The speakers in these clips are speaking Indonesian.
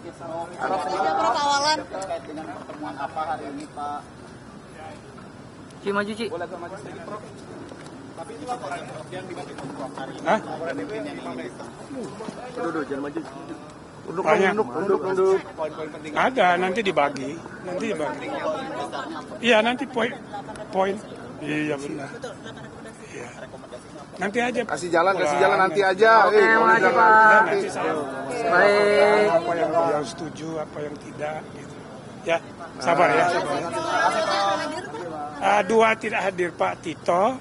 sedikit Prof. Prof awalan Terkait dengan pertemuan apa hari ini Pak? Ci maju Ci. Boleh maju sedikit Prof. Tapi ini laporan yang dibagikan Prof hari ini. Hah? Laporan itu yang dibagikan. Duduk, jangan maju. Banyak. Unduk. Poin-poin penting. Ada, nanti dibagi. Iya, nanti poin. Iya benar. Iya. Nanti aja. Kasih jalan nanti aja. Oke, makasih Pak. Nanti saya Baik. apa yang setuju, apa yang tidak gitu. Ya, sabar ya. Dua tidak hadir, Pak Tito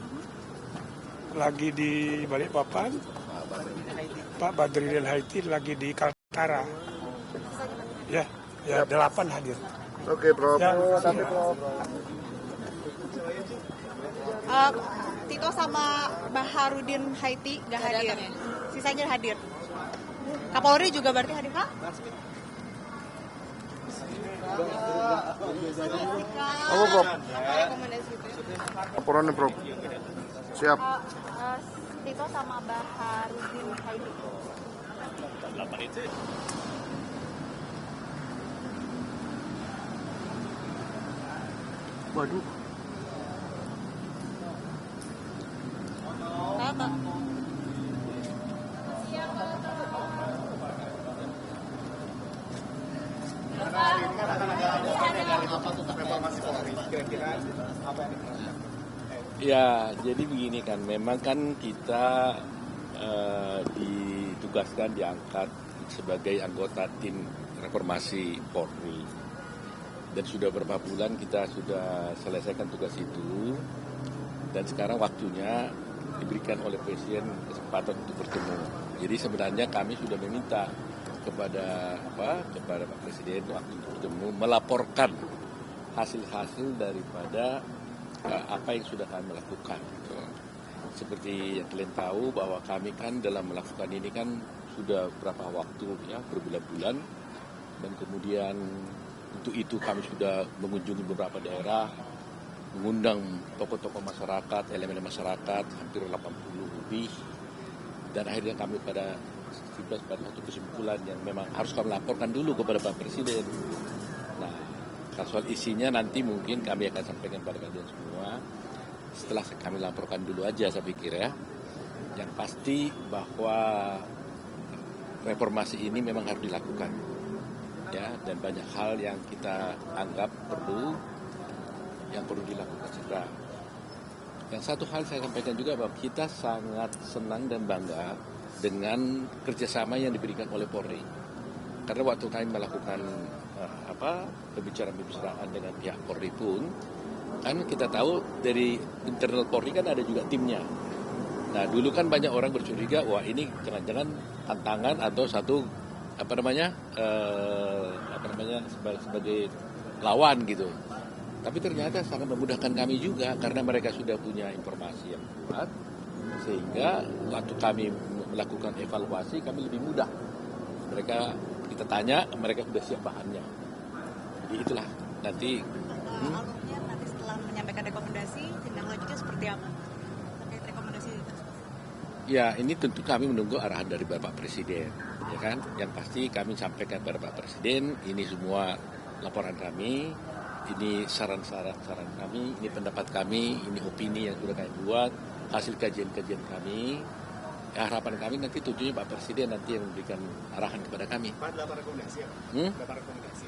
lagi di Balikpapan, Pak Badril Haiti lagi di Kaltara. Ya, 8 hadir. Oke, Prof. Ya, Tito sama Baharudin Haiti nggak hadir, sisanya hadir. Kapolri juga berarti hadir Kak? Apa, Prof? Rekomendasi itu. Laporannya, Prof. Siap. Tito sama Baharudin Haiti. Waduh. Tata. Ya, jadi begini kan, memang kan kita ditugaskan, diangkat sebagai anggota tim reformasi Polri. Dan sudah beberapa bulan kita sudah selesaikan tugas itu. Dan sekarang waktunya diberikan oleh Presiden kesempatan untuk bertemu. Jadi sebenarnya kami sudah meminta kepada Pak Presiden waktu untuk bertemu melaporkan hasil-hasil daripada apa yang sudah kami lakukan. Seperti yang kalian tahu bahwa kami kan dalam melakukan ini kan sudah berapa waktu ya, berbulan-bulan, dan kemudian untuk itu kami sudah mengunjungi beberapa daerah, mengundang tokoh-tokoh masyarakat, elemen masyarakat hampir 80 lebih, dan akhirnya kami pada satu kesimpulan yang memang harus kami laporkan dulu kepada Pak Presiden. Nah, soal isinya nanti mungkin kami akan sampaikan pada kalian semua setelah kami laporkan dulu aja, saya pikir ya. Yang pasti bahwa reformasi ini memang harus dilakukan ya, dan banyak hal yang kita anggap perlu dilakukan segera. Yang satu hal saya sampaikan juga bahwa kita sangat senang dan bangga dengan kerjasama yang diberikan oleh Polri. Karena waktu kami melakukan pembicaraan dengan pihak Polri pun, kan kita tahu dari internal Polri kan ada juga timnya. Nah, dulu kan banyak orang bercuriga, wah ini jangan-jangan tantangan atau satu sebagai lawan gitu. Tapi ternyata sangat memudahkan kami juga karena mereka sudah punya informasi yang kuat, sehingga waktu kami melakukan evaluasi kami lebih mudah. Kita tanya, mereka sudah siap bahannya. Jadi itulah nanti. Alurnya nanti setelah menyampaikan rekomendasi, tindak lanjutnya seperti apa? Terkait rekomendasi itu. Ya, ini tentu kami menunggu arahan dari Bapak Presiden, ya kan? Yang pasti kami sampaikan kepada Bapak Presiden, ini semua laporan kami, ini saran-saran kami, ini pendapat kami, ini opini yang sudah kami buat, hasil kajian-kajian kami. Ya, harapan kami nanti tentunya Pak Presiden nanti yang memberikan arahan kepada kami. Pak, ada rekomendasi ya? Ada rekomendasi.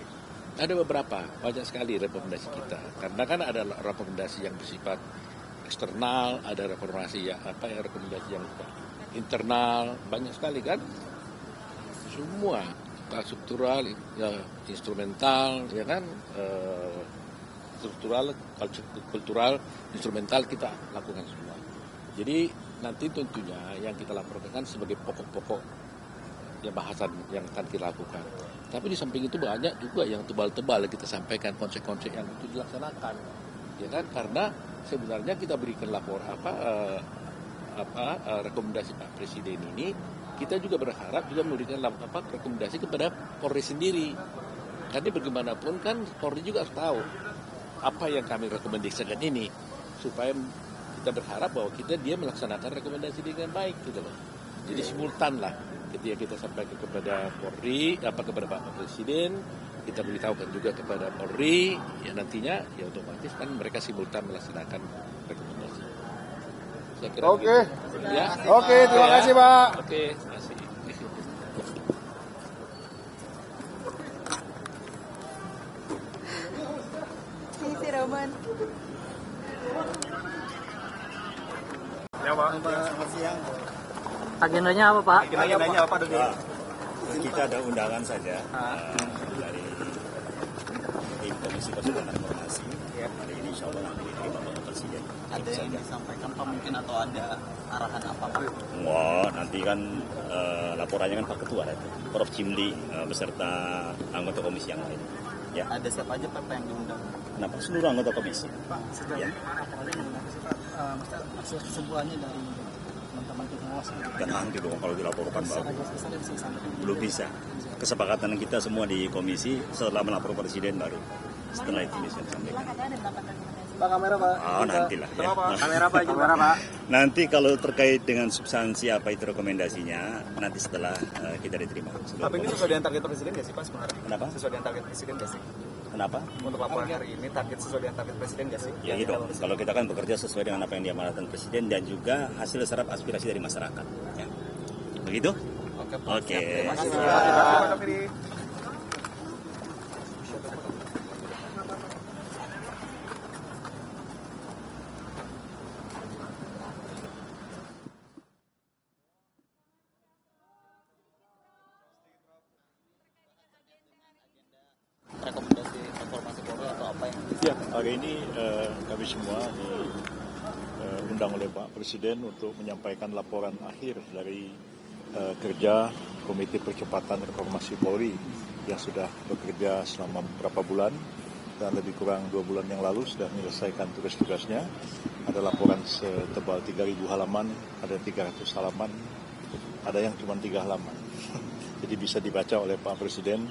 Ada beberapa, banyak sekali rekomendasi kita. Karena kan ada rekomendasi yang bersifat eksternal, ada rekomendasi rekomendasi yang internal, banyak sekali kan. Semua struktural, ya, instrumental, ya kan, struktural, kultural, instrumental kita lakukan semua. Jadi nanti tentunya yang kita laporkan sebagai pokok-pokok ya bahasan yang akan kita lakukan. Tapi di samping itu banyak juga yang tebal-tebal kita sampaikan konsep-konsep yang itu dilaksanakan, ya kan? Karena sebenarnya kita berikan rekomendasi Pak Presiden ini, kita juga berharap juga memberikan rekomendasi kepada Polri sendiri. Karena bagaimanapun kan Polri juga harus tahu apa yang kami rekomendasikan ini, supaya kita berharap bahwa dia melaksanakan rekomendasi dengan baik gitu loh. Jadi simultan lah. ketika kita sampaikan kepada Polri, kepada Pak Presiden, kita beritahukan juga kepada Polri, ya nantinya ya otomatis kan mereka simultan melaksanakan rekomendasi. Saya kira Oke. begitu. Ya. Oke, terima kasih Pak. Oke, terima kasih. Si Roman. Ya Pak. Selamat siang. Agendanya apa Pak? Agendanya apa dulu? Kita ada undangan saja dari tim Komisi Pasukan Informasi. Hari ini insya Allah nanti diterima Bapak Presiden. Ada yang disampaikan Pak mungkin atau ada arahan apa Pak? Wah, nanti kan laporannya kan Pak Ketua itu, Prof. Cimli beserta anggota komisi yang lain. Ya. Ada siapa aja Pak yang diundang? Kenapa? Seluruh anggota komisi. Pak, sejauh Ya. ini laporannya mengenai Pak, maksudnya kesimpulannya dari teman-teman pengawas. Dan nanti dong kalau dilaporkan Pak. Secara garis besar yang bisa disampaikan. Belum bisa. Kesepakatan kita semua di komisi setelah melapor Presiden baru. Setelah itu bisa disampaikan. Pak kamera Pak. Oh, nantilah ya. Kamera Pak. Nanti kalau terkait dengan substansi apa itu rekomendasinya, nanti setelah kita diterima. Tapi ini sesuai dengan target Presiden nggak sih Pak sebenarnya? Kenapa? Sesuai dengan target Presiden nggak sih? Kenapa? Untuk laporan hari ini target sesuai dengan target Presiden nggak sih? Ya gitu. Kalau kita kan bekerja sesuai dengan apa yang diamanatkan Presiden dan juga hasil serap aspirasi dari masyarakat. Ya. Begitu? Oke. Oke. Terima kasih Pak Dapiri. Rekomendasi reformasi Polri atau apa yang Ya, hari ini kami semua diundang oleh Pak Presiden untuk menyampaikan laporan akhir dari kerja Komite Percepatan Reformasi Polri yang sudah bekerja selama beberapa bulan dan lebih kurang 2 bulan yang lalu sudah menyelesaikan tugas-tugasnya. Ada laporan setebal 3.000 halaman, ada 300 halaman, ada yang cuma 3 halaman. Jadi bisa dibaca oleh Pak Presiden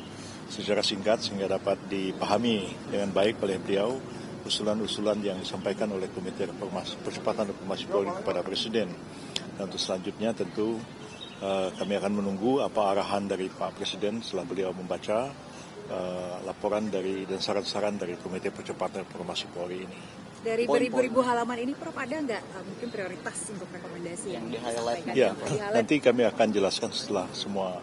secara singkat sehingga dapat dipahami dengan baik oleh beliau usulan-usulan yang disampaikan oleh Komite Percepatan Reformasi Polri kepada Presiden. Dan untuk selanjutnya tentu kami akan menunggu apa arahan dari Pak Presiden setelah beliau membaca laporan dari dan saran-saran dari Komite Percepatan Reformasi Polri ini. Dari beribu-ribu halaman ini, Prof, ada nggak mungkin prioritas untuk rekomendasi yang di-highlight? Ya, nanti kami akan jelaskan setelah semua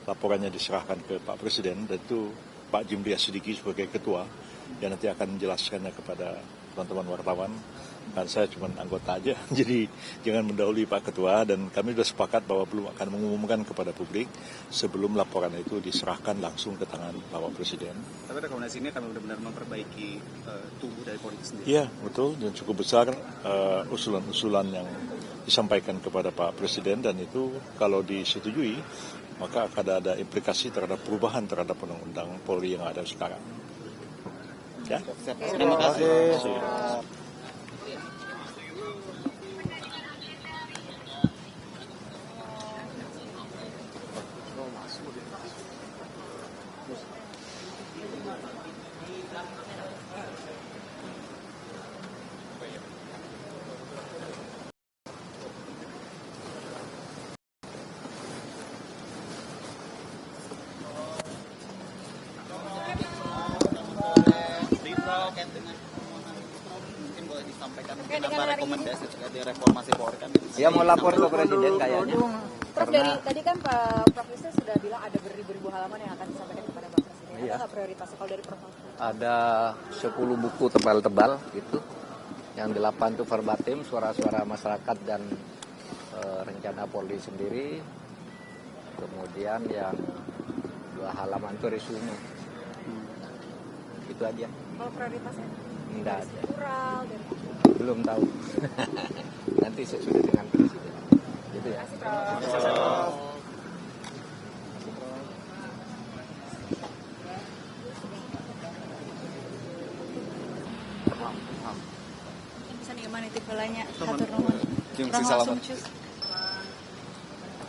laporannya diserahkan ke Pak Presiden, dan itu Pak Jimli Asidiki sebagai ketua yang nanti akan menjelaskannya kepada teman-teman wartawan, dan saya cuma anggota aja, jadi jangan mendahului Pak Ketua, dan kami sudah sepakat bahwa belum akan mengumumkan kepada publik sebelum laporan itu diserahkan langsung ke tangan Bapak Presiden. Tapi rekomendasi ini akan benar-benar memperbaiki tubuh dari Polri sendiri. Iya, betul, dan cukup besar usulan-usulan yang disampaikan kepada Pak Presiden, dan itu kalau disetujui maka akan ada implikasi terhadap perubahan terhadap undang-undang Polri yang ada sekarang. Ya. Terima kasih. Mungkin boleh disampaikan mungkin apa rekomendasi terkait dengan reformasi Polri kan? Dia mau lapor ke Presiden kayaknya. Prof, dari tadi kan Pak Prof Yusril sudah bilang ada beribu-ribu halaman yang akan disampaikan kepada Pak Presiden. Ada nggak prioritasnya kalau dari Prof? Ada 10 buku tebal-tebal gitu. Yang 8 itu verbatim, suara-suara masyarakat dan rencana Polri sendiri. Kemudian yang 2 halaman itu resume. Itu aja. Kalau prioritasnya? Enggak ada. Struktural, dari Belum tahu. Nanti sesudah dengan Presiden. Gitu ya. bisa gimana itu polanya? Satu nomor. Jungsi salaman.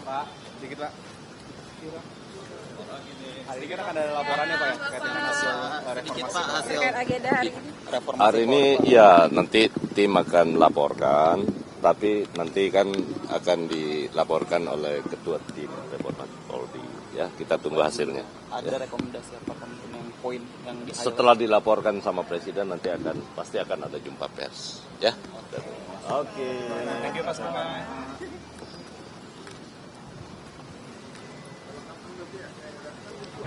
Pak, dikit Pak. Hari ini kan akan ada laporannya Pak ya, terkait dengan hasil reformasi. Terkait agenda hari ini. Hari ini ya nanti tim akan laporkan tapi nanti kan akan dilaporkan oleh ketua tim reformasi Polri. Ya, kita tunggu hasilnya. Ada rekomendasi apa yang poin yang setelah dilaporkan sama presiden nanti pasti akan ada jumpa pers. Ya. Oke. Thank you Pak Selamat.